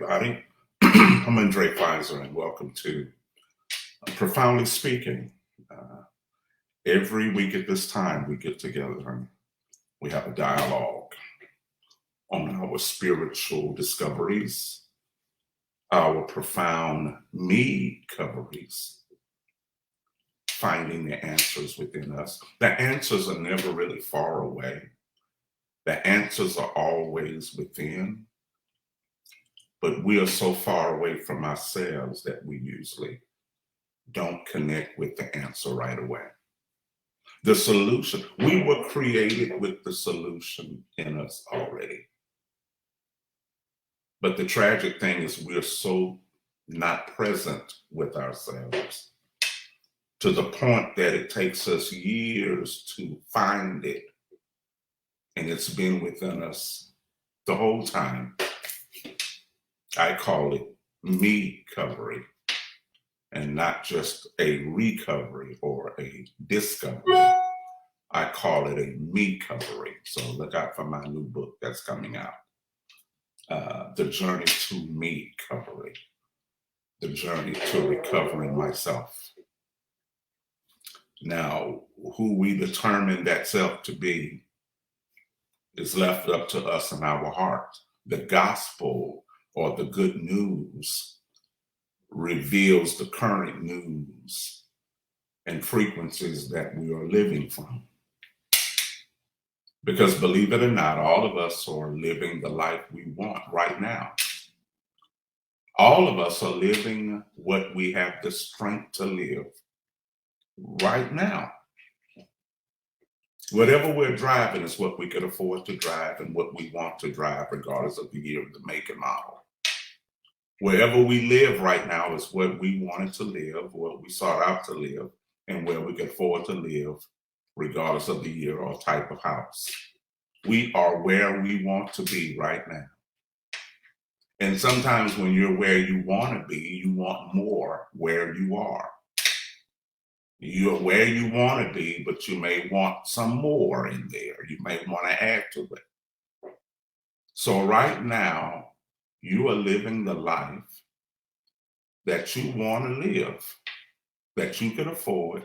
everybody. I'm Undrai Fizer, and welcome to Profoundly Speaking. Every week at this time, we get together and we have a dialogue on our spiritual discoveries, our profound me coveries, finding the answers within us. The answers are never really far away. The answers are always within. But we are so far away from ourselves that we usually don't connect with the answer right away. The solution, we were created with the solution in us already. But the tragic thing is we're so not present with ourselves to the point that it takes us years to find it. And it's been within us the whole time. I call it me recovery, and not just a recovery or a discovery. I call it a me recovery. So look out for my new book that's coming out. The Journey to Me Recovery. The journey to recovering myself. Now, who we determine that self to be is left up to us in our heart. The gospel or the good news reveals the current news and frequencies that we are living from. Because believe it or not, all of us are living the life we want right now. All of us are living what we have the strength to live right now. Whatever we're driving is what we can afford to drive and what we want to drive, regardless of the year, the make and model. Wherever we live right now is what we wanted to live, what we sought out to live, and where we can afford to live, regardless of the year or type of house. We are where we want to be right now. And sometimes when you're where you want to be, you want more where you are. You're where you want to be, but you may want some more in there. You may want to add to it. So right now, you are living the life that you want to live, that you can afford,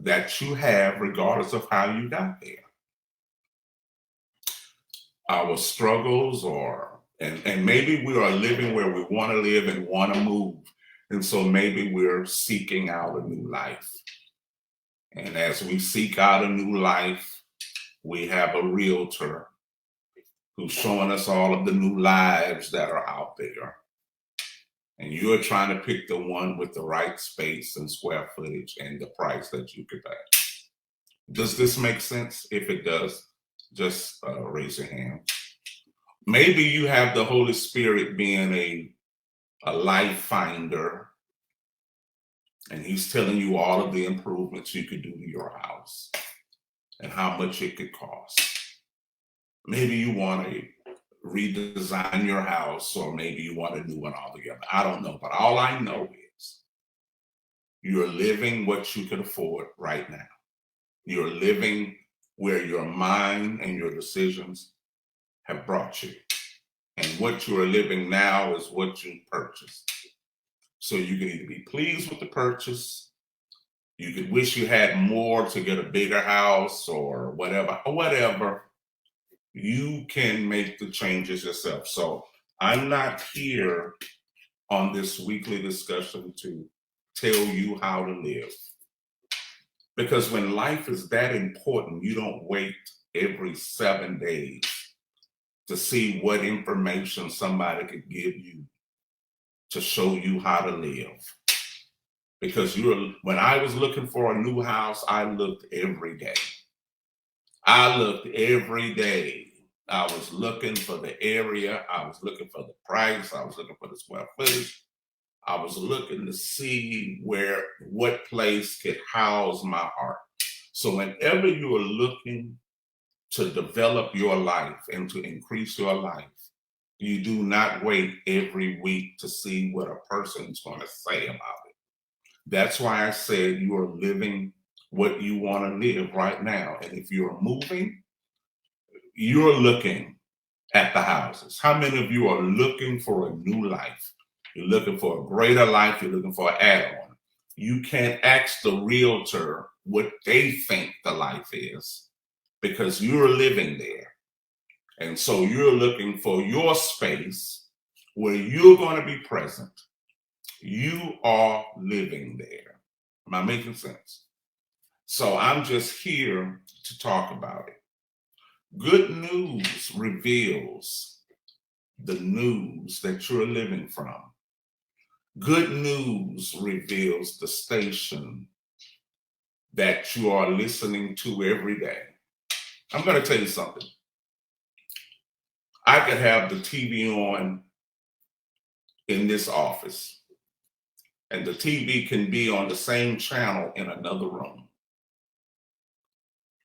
that you have, regardless of how you got there. Our struggles and maybe we are living where we want to live and want to move. And so maybe we're seeking out a new life. And as we seek out a new life, we have a realtor who's showing us all of the new lives that are out there. And you're trying to pick the one with the right space and square footage and the price that you could pay. Does this make sense? If it does, just raise your hand. Maybe you have the Holy Spirit being a life finder, and he's telling you all of the improvements you could do to your house and how much it could cost. Maybe you want to redesign your house, or maybe you want a new one altogether. I don't know, but all I know is you're living what you can afford right now. You're living where your mind and your decisions have brought you. And what you are living now is what you purchased. So you can either be pleased with the purchase, you could wish you had more to get a bigger house or whatever. You can make the changes yourself. So I'm not here on this weekly discussion to tell you how to live. Because when life is that important, you don't wait every 7 days to see what information somebody could give you to show you how to live. Because when I was looking for a new house, I looked every day. I was looking for the area. I was looking for the price. I was looking for the square footage. I was looking to see what place could house my heart. So whenever you are looking to develop your life and to increase your life, you do not wait every week to see what a person's going to say about it. That's why I said you are living what you want to live right now. And if you're moving, you're looking at the houses? How many of you are looking for a new life? You're looking for a greater life. You're looking for an add-on. You can't ask the realtor what they think the life is because you're living there. And so you're looking for your space where you're going to be present. You are living there. Am I making sense? So I'm just here to talk about it. Good news reveals the news that you're living from. Good news reveals the station that you are listening to every day. I'm going to tell you something. I could have the TV on in this office, and the TV can be on the same channel in another room.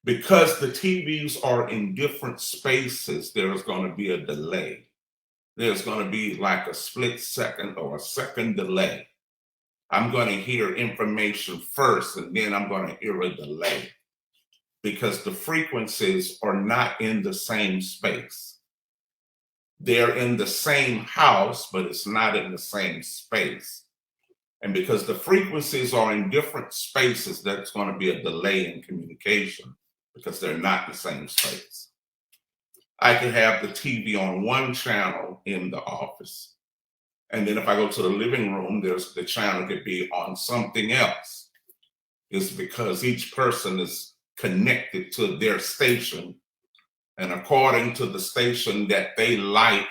Because the TVs are in different spaces, there's going to be a delay. There's going to be like a split second or a second delay. I'm going to hear information first, and then I'm going to hear a delay because the frequencies are not in the same space. They're in the same house, but it's not in the same space. And because the frequencies are in different spaces, there's going to be a delay in communication because they're not in the same space. I can have the TV on one channel in the office. And then if I go to the living room, the channel could be on something else. It's because each person is connected to their station. And according to the station that they like,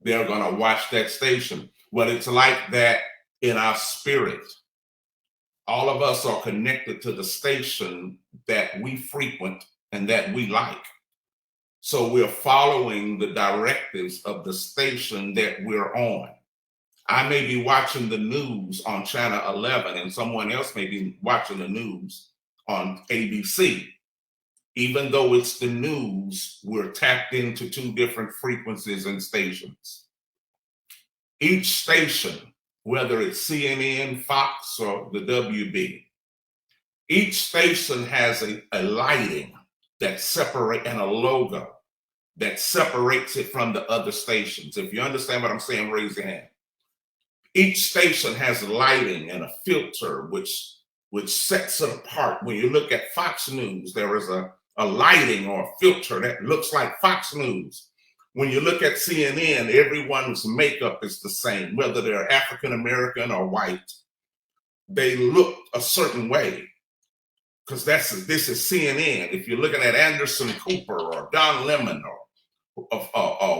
they're going to watch that station. Well, it's like that in our spirit. All of us are connected to the station that we frequent and that we like. So we're following the directives of the station that we're on. I may be watching the news on channel 11 and someone else may be watching the news on ABC. Even though it's the news, we're tapped into two different frequencies and stations. Each station, whether it's CNN, Fox, or the WB, each station has a lighting that separates and a logo that separates it from the other stations. If you understand what I'm saying, raise your hand. Each station has lighting and a filter which sets it apart. When you look at Fox News, there is a lighting or a filter that looks like Fox News. When you look at CNN, everyone's makeup is the same, whether they're African American or white. They look a certain way because this is CNN. If you're looking at Anderson Cooper or Don Lemon or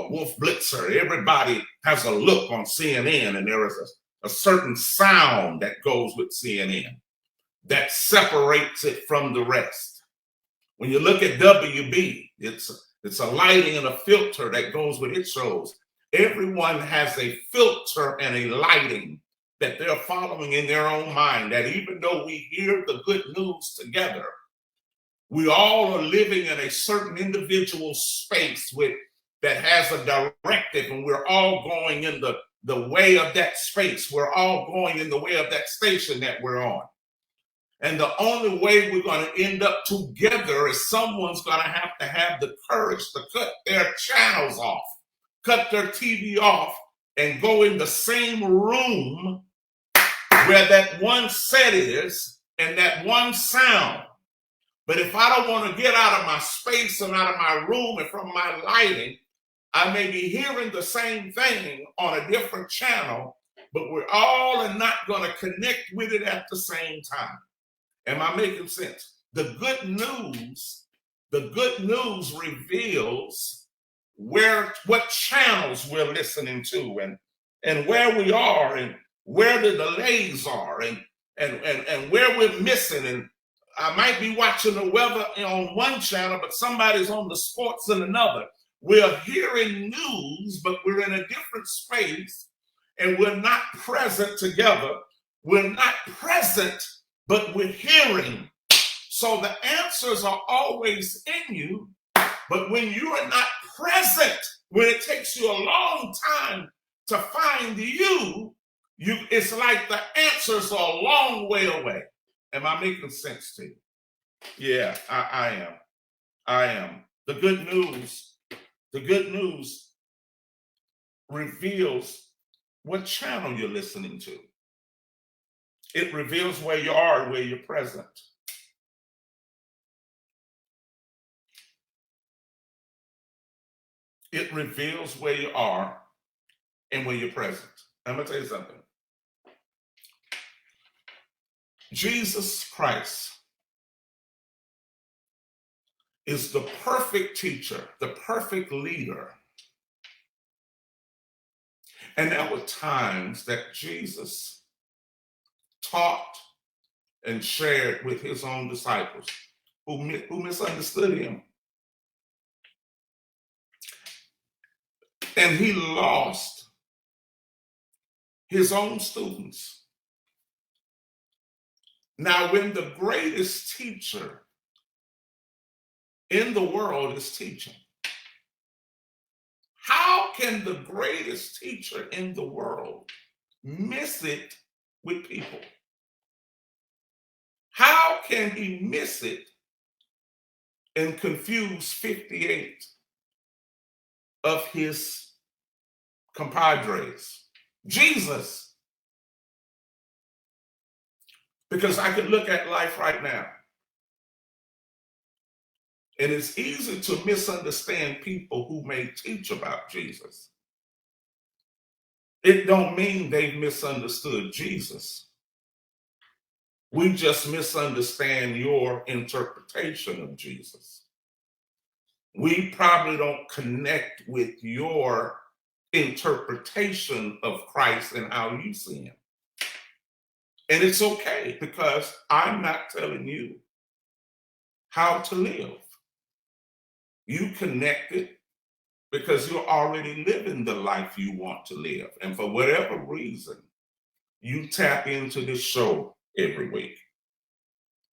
Wolf Blitzer, everybody has a look on CNN, and there is a certain sound that goes with CNN that separates it from the rest. When you look at WB, it's a lighting and a filter that goes with its shows. Everyone has a filter and a lighting that they're following in their own mind, that even though we hear the good news together, we all are living in a certain individual space that has a directive, and we're all going in the way of that space. We're all going in the way of that station that we're on. And the only way we're going to end up together is someone's going to have the courage to cut their channels off, cut their TV off, and go in the same room where that one set is and that one sound. But if I don't want to get out of my space and out of my room and from my lighting, I may be hearing the same thing on a different channel, but we're all not going to connect with it at the same time. Am I making sense? The good news reveals what channels we're listening to and where we are and where the delays are and where we're missing. And I might be watching the weather on one channel, but somebody's on the sports in another. We're hearing news, but we're in a different space and we're not present together. We're not present, but we're hearing. So the answers are always in you, but when you are not present, when it takes you a long time to find you, it's like the answers are a long way away. Am I making sense to you? Yeah, I am. The good news The good news reveals what channel you're listening to. It reveals where you are and where you're present. It reveals where you are and where you're present. I'm going to tell you something. Jesus Christ is the perfect teacher, the perfect leader. And there were times that Jesus taught and shared with his own disciples who misunderstood him. And he lost his own students. Now, when the greatest teacher in the world is teaching, how can the greatest teacher in the world miss it with people? How can he miss it and confuse 58 of his compadres? Jesus. Because I can look at life right now, and it's easy to misunderstand people who may teach about Jesus. It don't mean they've misunderstood Jesus. We just misunderstand your interpretation of Jesus. We probably don't connect with your interpretation of Christ and how you see him. And it's okay, because I'm not telling you how to live. You connected because you're already living the life you want to live. And for whatever reason, you tap into this show every week.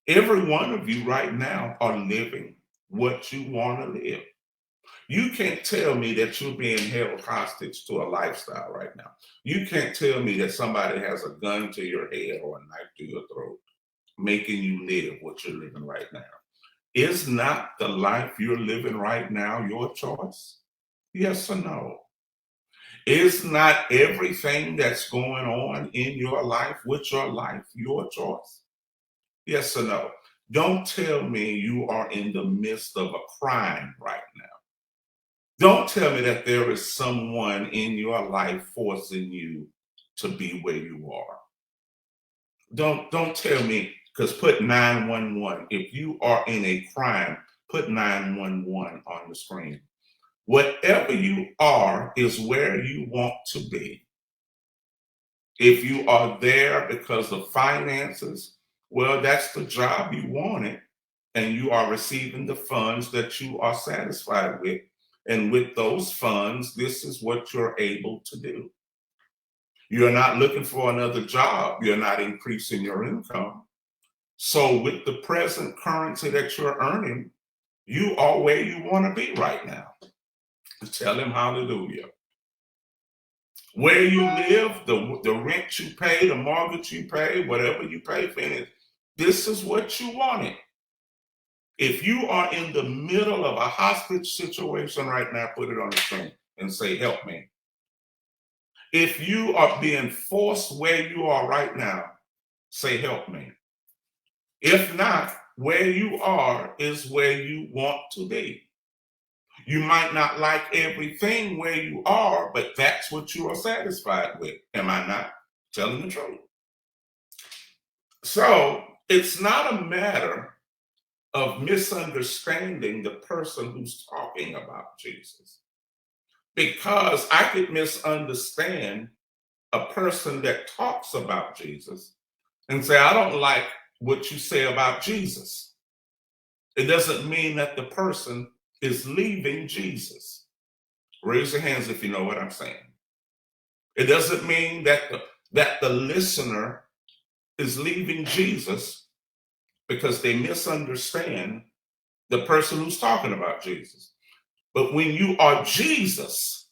Every one of you right now are living what you want to live. You can't tell me that you're being held hostage to a lifestyle right now. You can't tell me that somebody has a gun to your head or a knife to your throat, making you live what you're living right now. Is not the life you're living right now your choice? Yes or no? Is not everything that's going on in your life with your life your choice? Yes or no? Don't tell me you are in the midst of a crime right now. Don't tell me that there is someone in your life forcing you to be where you are. Don't tell me, because put 911. If you are in a crime, put 911 on the screen. Whatever you are is where you want to be. If you are there because of finances, well, that's the job you wanted, and you are receiving the funds that you are satisfied with. And with those funds, this is what you're able to do. You're not looking for another job. You're not increasing your income. So with the present currency that you're earning, you are where you want to be right now. Tell him hallelujah. Where you live, the rent you pay, the mortgage you pay, whatever you pay for it, this is what you wanted. If you are in the middle of a hostage situation right now, put it on the screen and say, help me. If you are being forced where you are right now, say, help me. If not, where you are is where you want to be. You might not like everything where you are, but that's what you are satisfied with. Am I not telling the truth? So it's not a matter of misunderstanding the person who's talking about Jesus. Because I could misunderstand a person that talks about Jesus and say, I don't like what you say about Jesus. It doesn't mean that the person is leaving Jesus. Raise your hands if you know what I'm saying. It doesn't mean that the listener is leaving Jesus because they misunderstand the person who's talking about Jesus. But when you are Jesus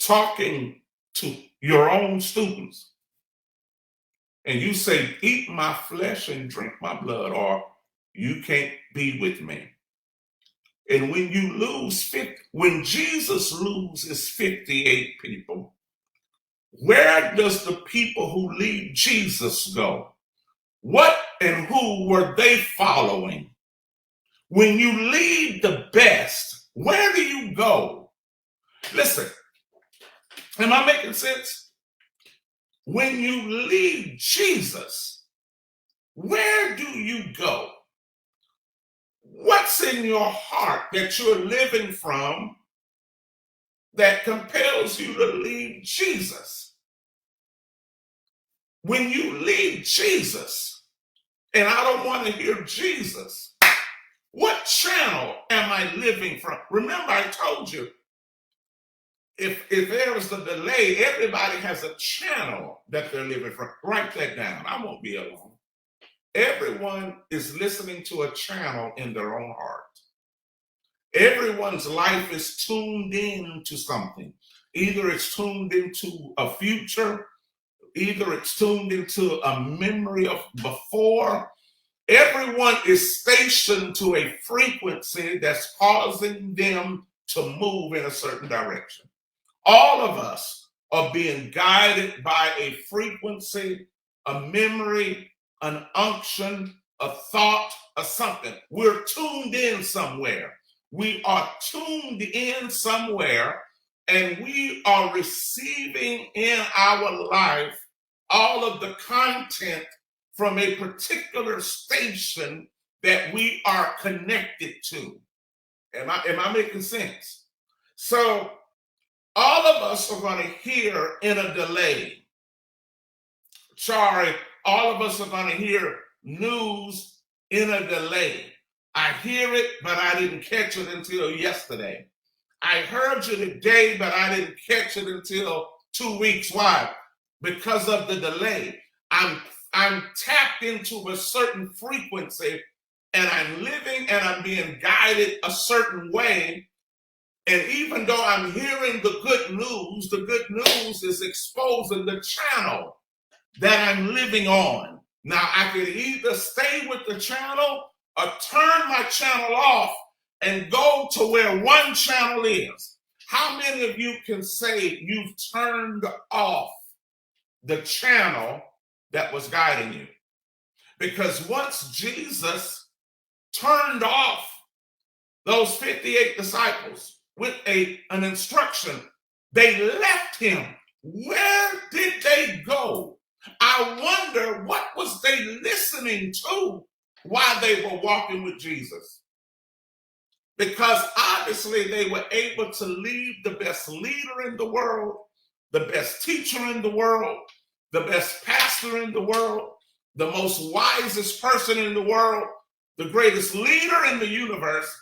talking to your own students, and you say, eat my flesh and drink my blood, or you can't be with me. And when you lose 50, when Jesus loses 58 people, where does the people who lead Jesus go? What and who were they following? When you lead the best, where do you go? Listen, am I making sense? When you lead Jesus, where do you go? What's in your heart that you're living from that compels you to lead Jesus? When you lead Jesus, and I don't want to hear Jesus, what channel am I living from? Remember, I told you, if there is a delay, everybody has a channel that they're living from. Write that down. I won't be alone. Everyone is listening to a channel in their own heart. Everyone's life is tuned in to something. Either it's tuned into a future, either it's tuned into a memory of before. Everyone is stationed to a frequency that's causing them to move in a certain direction. All of us are being guided by a frequency, a memory, an unction, a thought, or something. We're tuned in somewhere. We are tuned in somewhere, and we are receiving in our life all of the content from a particular station that we are connected to. Am I making sense? So all of us are going to hear in a delay. Sorry, all of us are going to hear news in a delay. I hear it, but I didn't catch it until yesterday. I heard you today, but I didn't catch it until 2 weeks. Why? Because of the delay. I'm tapped into a certain frequency, and I'm living and I'm being guided a certain way. And even though I'm hearing the good news is exposing the channel that I'm living on. Now, I could either stay with the channel or turn my channel off and go to where one channel is. How many of you can say you've turned off the channel that was guiding you? Because once Jesus turned off those 58 disciples with an instruction, they left him. Where did they go? I wonder, what was they listening to while they were walking with Jesus? Because obviously they were able to lead the best leader in the world, the best teacher in the world, the best pastor in the world, the most wisest person in the world, the greatest leader in the universe.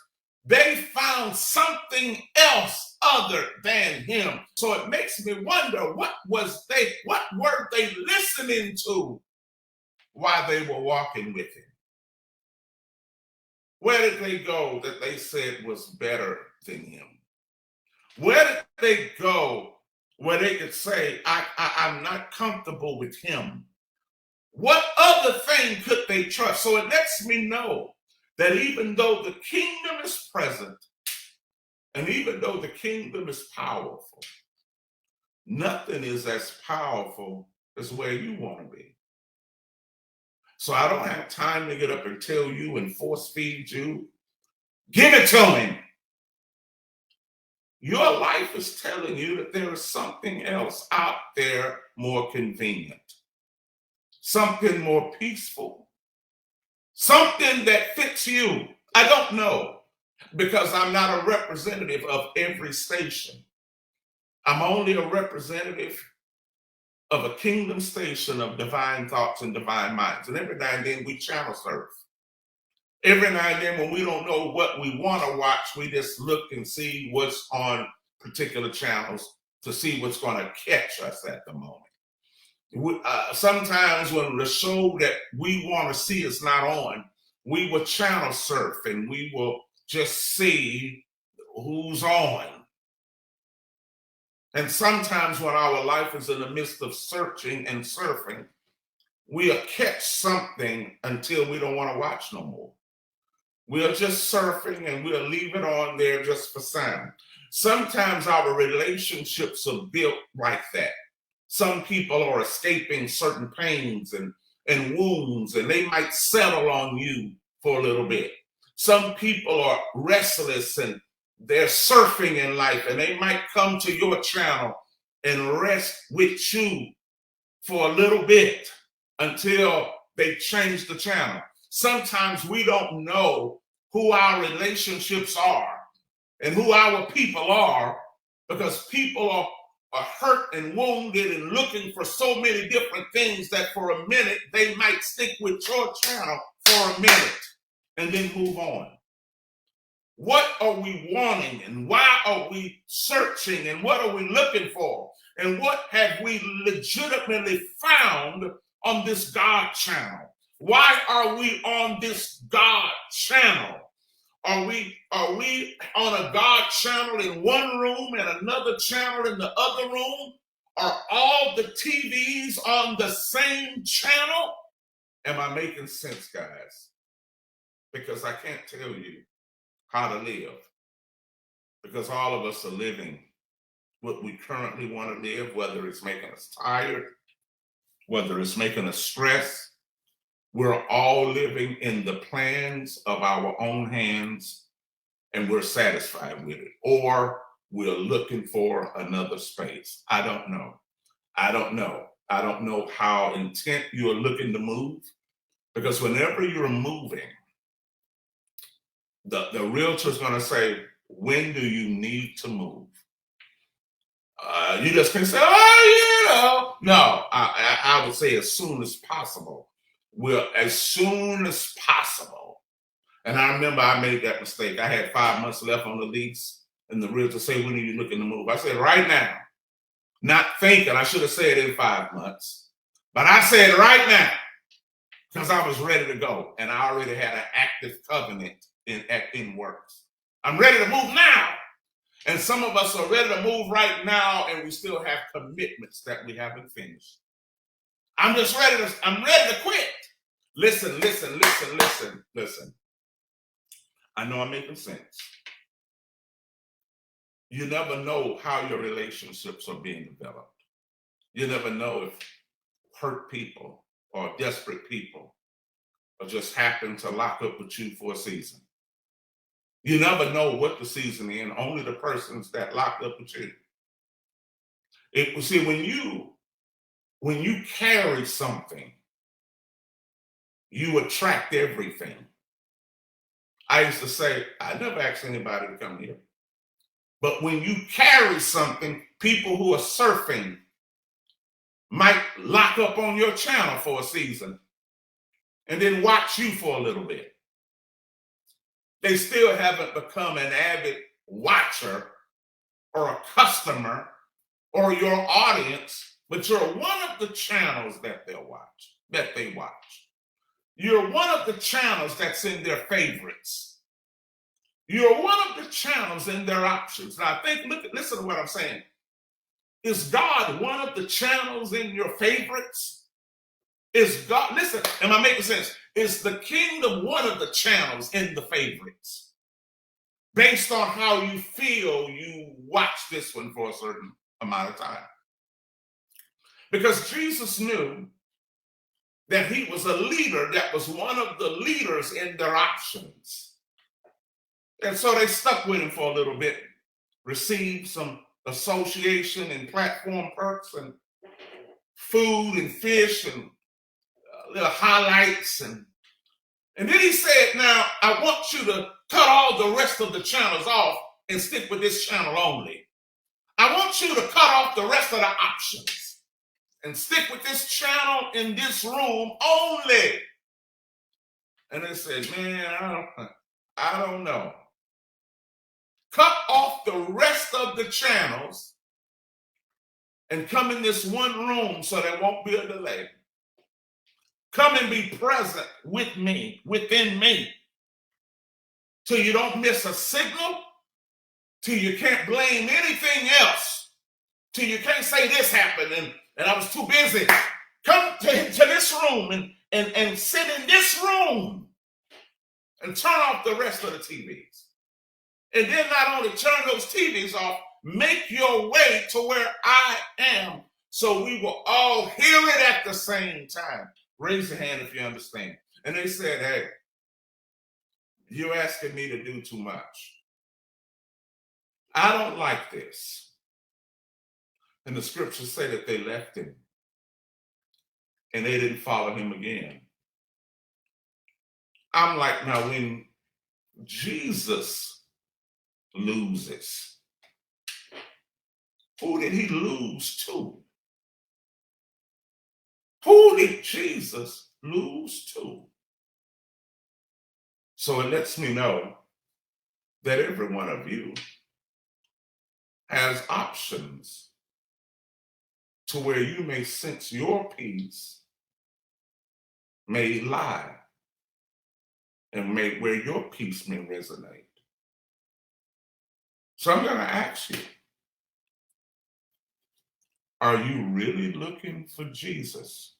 They found something else other than him. So it makes me wonder, what were they listening to while they were walking with him? Where did they go that they said was better than him? Where did they go where they could say, I'm not comfortable with him? What other thing could they trust? So it lets me know that even though the kingdom is present, and even though the kingdom is powerful, nothing is as powerful as where you want to be. So I don't have time to get up and tell you and force feed you. Give it to me. Your life is telling you that there is something else out there more convenient, something more peaceful, something that fits you. I don't know, because I'm not a representative of every station. I'm only a representative of a kingdom station of divine thoughts and divine minds. And every now and then we channel surf. Every now and then when we don't know what we want to watch, we just look and see what's on particular channels to see what's going to catch us at the moment. Sometimes when the show that we want to see is not on, we will channel surf and we will just see who's on. And sometimes when our life is in the midst of searching and surfing, we'll catch something until we don't want to watch no more. We're just surfing and we'll leave it on there just for sound. Sometimes our relationships are built like that. Some people are escaping certain pains and wounds, and they might settle on you for a little bit. Some people are restless and they're surfing in life, and they might come to your channel and rest with you for a little bit until they change the channel. Sometimes we don't know who our relationships are and who our people are, because people are hurt and wounded and looking for so many different things that for a minute they might stick with your channel for a minute and then move on. What are we wanting, and why are we searching, and what are we looking for, and what have we legitimately found on this God channel? Why are we on this God channel? Are we on a God channel in one room and another channel in the other room? Are all the TVs on the same channel? Am I making sense, guys? Because I can't tell you how to live, because all of us are living what we currently want to live, whether it's making us tired, whether it's making us stressed. We're all living in the plans of our own hands, and we're satisfied with it, or we're looking for another space. I don't know. I don't know how intent you're looking to move, because whenever you're moving, the realtor's going to say, when do you need to move? You just can say, oh, no, I would say as soon as possible. Well, as soon as possible. And I remember I made that mistake. I had 5 months left on the lease, and the realtor said, when are you looking to move? I said, right now. Not thinking I should have said in 5 months, but I said right now, because I was ready to go, and I already had an active covenant in works. I'm ready to move now. And some of us are ready to move right now, and we still have commitments that we haven't finished. I'm ready to quit. Listen. I know I'm making sense. You never know how your relationships are being developed. You never know if hurt people or desperate people or just happen to lock up with you for a season. You never know what the season is, only the persons that locked up with you. See, when you carry something, you attract everything. I used to say, I never asked anybody to come here. But when you carry something, people who are surfing might lock up on your channel for a season and then watch you for a little bit. They still haven't become an avid watcher or a customer or your audience, but you're one of the channels that they watch. You're one of the channels that's in their favorites. You're one of the channels in their options. Now listen to what I'm saying. Is God one of the channels in your favorites? Is God, listen, am I making sense? Is the kingdom one of the channels in the favorites? Based on how you feel, you watch this one for a certain amount of time. Because Jesus knew that he was a leader that was one of the leaders in their options. And so they stuck with him for a little bit, received some association and platform perks and food and fish and little highlights. And then he said, now I want you to cut all the rest of the channels off and stick with this channel only. I want you to cut off the rest of the options and stick with this channel in this room only. And they said, man, I don't know. Cut off the rest of the channels and come in this one room so there won't be a delay. Come and be present with me, within me, till you don't miss a signal, till you can't blame anything else, till you can't say this happened and I was too busy. Come to this room and sit in this room and turn off the rest of the TVs. And then not only turn those TVs off, make your way to where I am so we will all hear it at the same time. Raise your hand if you understand. And they said, hey, you're asking me to do too much. I don't like this. And the scriptures say that they left him and they didn't follow him again. I'm like, now when Jesus loses, who did he lose to? Who did Jesus lose to? So it lets me know that every one of you has options to where you may sense your peace may lie and where your peace may resonate. So I'm going to ask you, are you really looking for Jesus?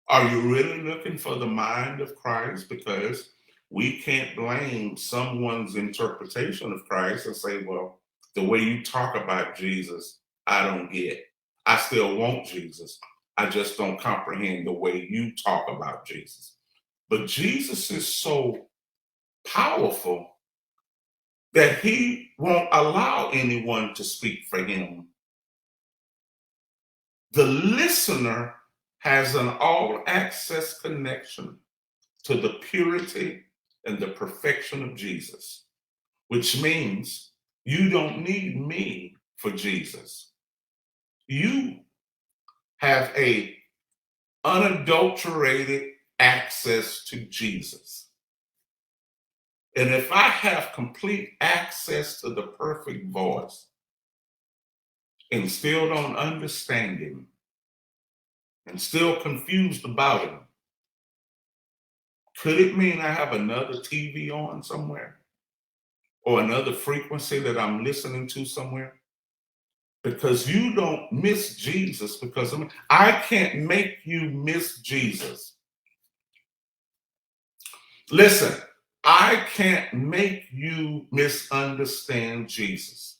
Are you really looking for the mind of Christ? Because we can't blame someone's interpretation of Christ and say, well, the way you talk about Jesus, I don't get. I still want Jesus. I just don't comprehend the way you talk about Jesus. But Jesus is so powerful that he won't allow anyone to speak for him. The listener has an all-access connection to the purity and the perfection of Jesus, which means you don't need me for Jesus. You have a unadulterated access to Jesus. And if I have complete access to the perfect voice and still don't understand him and still confused about him, could it mean I have another TV on somewhere or another frequency that I'm listening to somewhere? Because you don't miss Jesus because of me. I can't make you miss Jesus. Listen, I can't make you misunderstand Jesus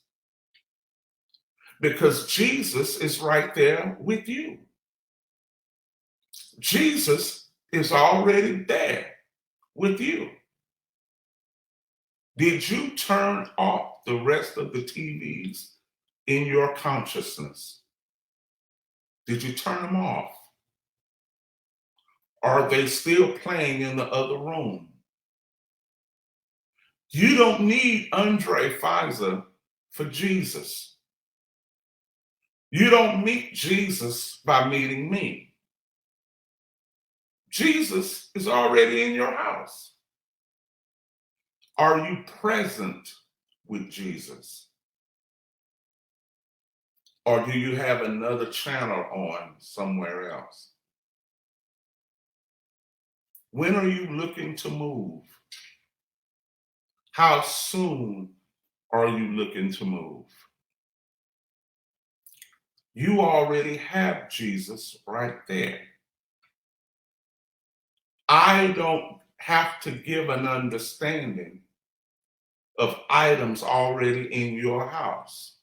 because Jesus is right there with you. Jesus is already there with you. Did you turn off the rest of the TVs in your consciousness? Did you turn them off? Are they still playing in the other room? You don't need Undrai Fizer for Jesus. You don't meet Jesus by meeting me. Jesus is already in your house. Are you present with Jesus? Or do you have another channel on somewhere else? When are you looking to move? How soon are you looking to move? You already have Jesus right there. I don't have to give an understanding of items already in your house.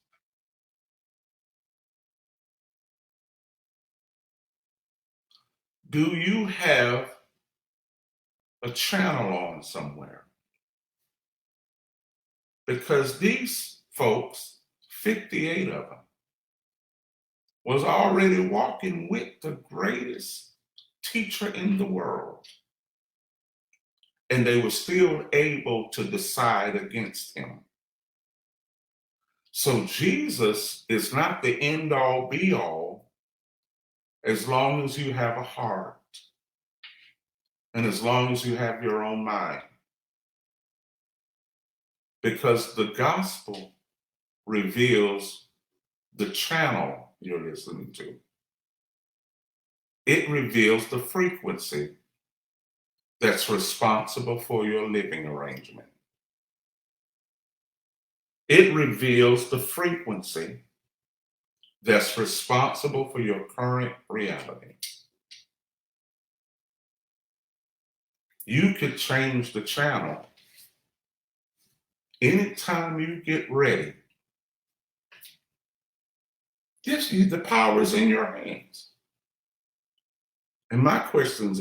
Do you have a channel on somewhere? Because these folks, 58 of them, was already walking with the greatest teacher in the world. And they were still able to decide against him. So Jesus is not the end all be all as long as you have a heart and as long as you have your own mind. Because the gospel reveals the channel you're listening to. It reveals the frequency that's responsible for your living arrangement. It reveals the frequency that's responsible for your current reality. You could change the channel anytime you get ready. Yes, the power is in your hands. And my question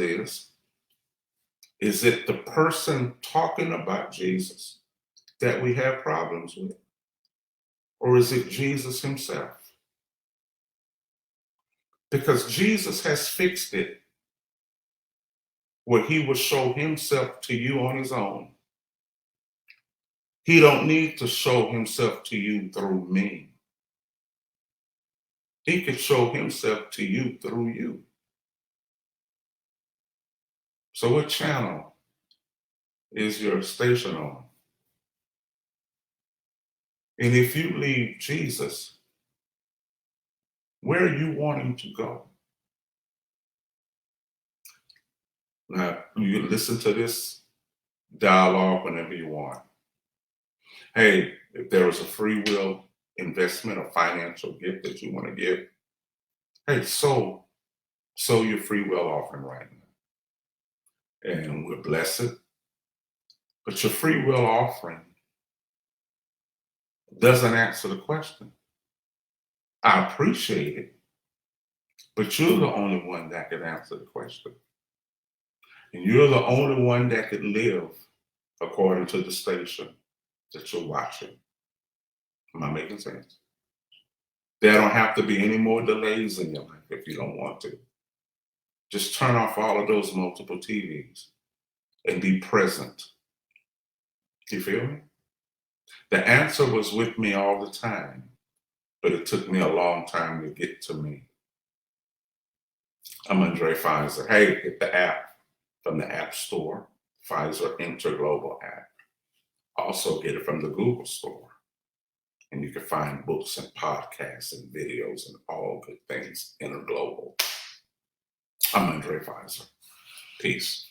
is it the person talking about Jesus that we have problems with? Or is it Jesus himself? Because Jesus has fixed it where he will show himself to you on his own. He don't need to show himself to you through me. He can show himself to you through you. So what channel is your station on? And if you leave Jesus, where are you wanting to go? Now, you can listen to this dialogue whenever you want. Hey, if there was a free will investment or financial gift that you want to give, hey, sow your free will offering right now. And we'll bless it. But your free will offering doesn't answer the question. I appreciate it, but you're the only one that can answer the question. And you're the only one that could live according to the station that you're watching. Am I making sense? There don't have to be any more delays in your life if you don't want to. Just turn off all of those multiple TVs and be present. You feel me? The answer was with me all the time, but it took me a long time to get to me. I'm Undrai Fizer. Hey, get the app from the App Store, Fizer Interglobal app. Also get it from the Google Store. And you can find books and podcasts and videos and all good things interglobal. I'm Undrai Fizer. Peace.